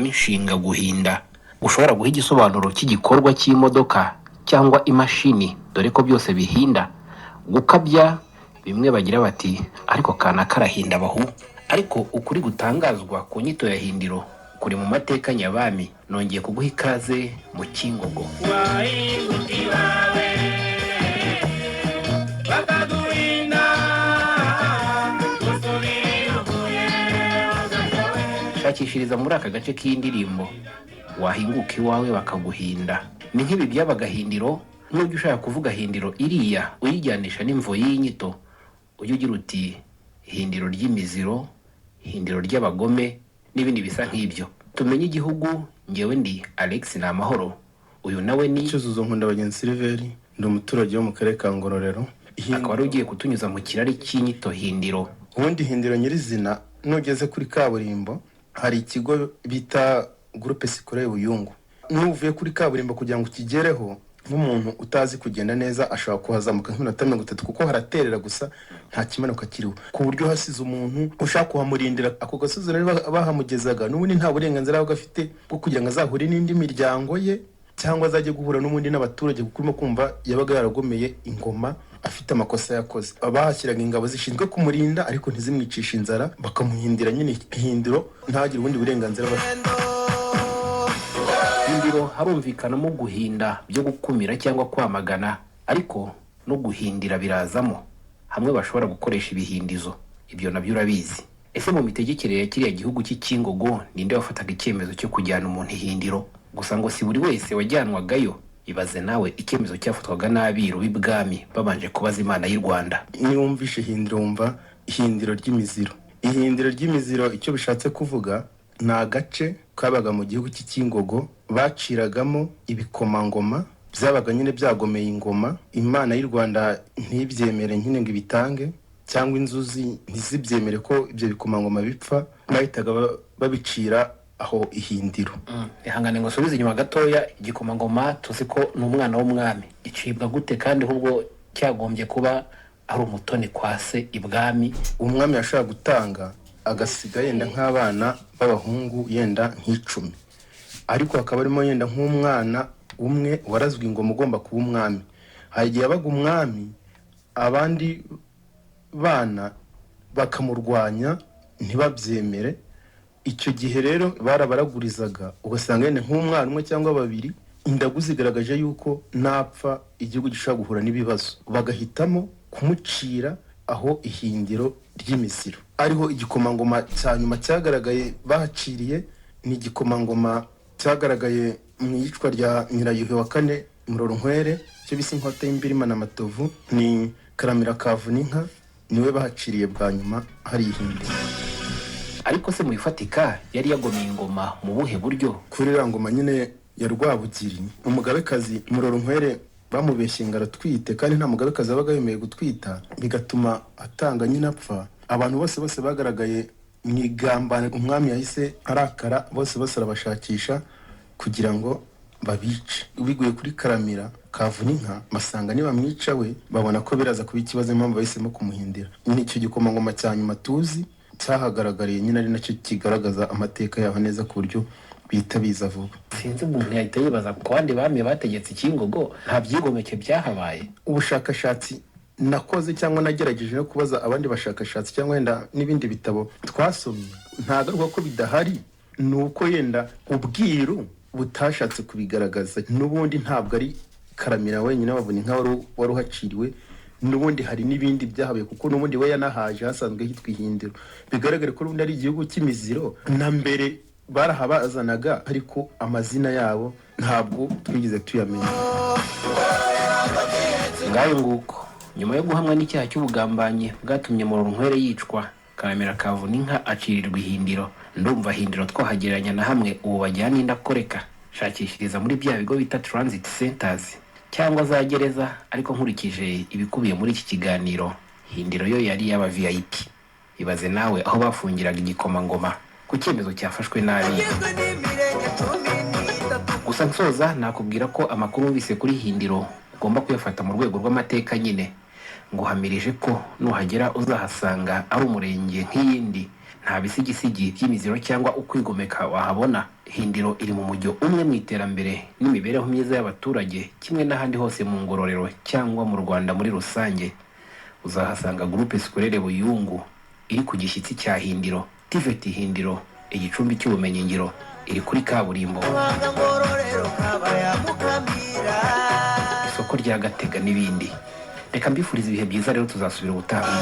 bigiramo inshinga guhinda. Ushobora guha igisobanuro cy'igikorwa cy'imodoka cyangwa imashini, dore ko byose bihinda. Gukabya, bimwe bagira bati ariko kana karahinda bahu. Ariko ukuri gutangazwa ku nyito ya hindiro kuri mu mateka nyabami. Nongeye kuguha ikaze mu Kingogo. Shakishiriza muri aka gace k'indirimbo wahinguka iwawe bakaguhinda. Ni nk'ibi byabaga hindiro. Nujya ushaka kuvuga hindiro iriya uyijyanisha n'imvo y'inyito, ujye ugira uti hindiro ry'imiziro, hindiro ry'abagome n'ibindi bisa nk'ibyo. Tumenye igihugu. Ngewe ndi Alex Namahoro, uyu nawe ni Cyuzuzo Nkundabagenzi Silveri, ndi umuturage wo mu karere ka Ngororero. Akaba ari ugiye kutunyuza mu kirari cy'inyito hindiro. Ubundi hindiro nyirizina, nugeze kuri kaburimbo hari ikigo bita Groupe Scolaire Buyungu. Nuvuye kuri kaburimbo kugira ngo ukigereho, nk'umuntu utazi kugenda neza ashobora kuhazamuka nk'iminota 30 kuko haraterera gusa nta kimanuka kiriho, ku buryo hasize umuntu ushaka kuhamurindira ako gasozi rero bahamugezaga n'ubundi nta burenganzira bwo gafite bwo kugira ngo azahure n'indi miryango ye cyangwa azajye guhura n'ubundi n'abaturage, kuko urimo kumva yabaga yaragomeye ingoma afite amakosa yakoze. Abahashyiraga ingabo zishinzwe kumurinda ariko ntizimwicisha inzara, bakamuhindira nyine hindiro ntagire ubundi burenganzira bafite. Hindiro harumvikanamo guhinda byo gukumira cyangwa kwamagana, ariko no guhindira birazamo. Hamwe bashobora gukoresha ibihindizo. Ibyo nabyo urabizi. Ese mu mitegekere ya kiriya gihugu cy'Ikingogo ninde wafataga icyemezo cyo kujyana umuntu ihindiro? Gusa ngo si buri wese wajyanwagayo. Ibaze nawe icyemezo cyafatwaga n'abiru b'ibwami babanje kubaza Imana y'u Rwanda. Niwumvishe hindiro wumva ihindiro ry'imiziro. Ihindiro ry'imiziro icyo bishatse kuvuga ni agace kabaga mu gihugu cy'Ikingogo baciragamo ibikomangoma byabaga nyine byagomeye ingoma. Imana y'u Rwanda ntibyemere nyine ngo ibitange, cyangwa inzuzi ntizibyemere ko ibyo bikomangoma bipfa, bahitaga babicira aho ihindiro. Ihangane ngo subize inyuma gatoya. Igikomangoma tuzi ko ni umwana w'umwami. Icibwa gute kandi ahubwo cyagombye kuba ari umutoni kwa se ibwami? Umwami yashaka gutanga agasiga yenda nk'abana b'abahungu yenda nk'icumi, ariko hakaba arimo yenda nk'umwana umwe warazwe ingoma ugomba kuba umwami. Hari igihe yabaga umwami abandi bana bakamurwanya ntibabyemere. Icyo gihe rero barabaragurizaga, ugasanga yenda nk'umwana umwe cyangwa babiri indagu zigaragaje yuko napfa igihugu gishobora guhura n'ibibazo, bagahitamo kumucira aho ihindiro ry'imiziro. Ariho igikomangoma cya nyuma cyagaragaye bahaciriye ni igikomangoma cyagaragaye mu yicwa rya Nyirayuhi wa kane Muroronkwere, cyo bise inkota y'imbirima na matovu, ni Karamira Kavuninka, niwe bahaciriye bwa nyuma hari ihindiro. Ariko se mu ifatika yari yagomeye ingoma mu buhe buryo? Kuri rangoma nyine ya Rwabugiri, umugabekazi Muroronkwere bamubeshye ngo aratwite, kandi nta mugabekazi wabaga yemeye gutwita, bigatuma atanga nyine apfa. Abantu bose bagaragaye mu igambane, umwami yahise arakara, bose arabashakisha kugira ngo babice. Ubiguye kuri Karamira Kavuninka basanga niba mwica we, babona ko biraza kuba ikibazo, impamvu bahisemo kumuhindira. Ni icyo gikomangoma cya nyuma tuzi cyahagaragariye nyine, ari nacyo kigaragaza amateka yaho neza ku buryo bihita biza vuba. Sinzi umuntu yahita yibaza ko abandi bami bategetse Ikingogo nta byigomeke byahabaye. Ubushakashatsi nakoze cyangwa nagerageje no kubaza abandi bashakashatsi cyangwa yenda n'ibindi bitabo twasomye, ntagaruka ko bidahari. Nuko yenda ubwiru butashatse kubigaragaza. N'ubundi ntabwo ari Karamira wenyine babona inka wari uhaciriwe, n'ubundi hari n'ibindi byahabaye, kuko n'ubundi we yanahaje hasanzwe hitwa ihindiro. Bigaragare ko n'ubundi ari igihugu cy'imiziro na mbere barahabazanaga, ariko amazina yabo ntabwo twigeze tuyamenya. Ngayo nguko nyuma yo guhamwa n'icyaha cy'ubugambanyi bwatumye Muroronkwere yicwa, Karamira Kavuninka acirirwa ihindiro. Ndumva hindiro twahagereranya na hamwe ubu bajyana indakoreka. Shakishiriza muri bya bigo bita transit centers cyangwa za gereza, ariko nkurikije ibikubiye muri iki kiganiro, hindiro yo yari yaba VIP. Ibaze nawe aho bafungiraga igikomangoma ku cyemezo cyafashwe nabi. Gusa nsoza nakubwira ko amakuru wise kuri hindiro ugomba kuyafata mu rwego rw'amateka nyine. Nguhamirije ko nuhagera uzahasanga ari umurenge nk'iyindi, nta bisigisigi by'imiziro cyangwa ukwigomeka wahabona. Hindiro iri mu mujyo umwe mu iterambere n'imibereho myiza y'abaturage, kimwe n'ahandi hose mu Ngororero cyangwa mu Rwanda muri rusange. Uzahasanga groupe scolaire Buyungu iri ku gishyitsi cya Hindiro, TVET Hindiro, igicumbi cy'ubumenyi ngiro, iri kuri kaburimbo, isoko rya Gatega n'ibindi. Reka mbifuriza ibihe byiza rero, tuzasubira ubutaha.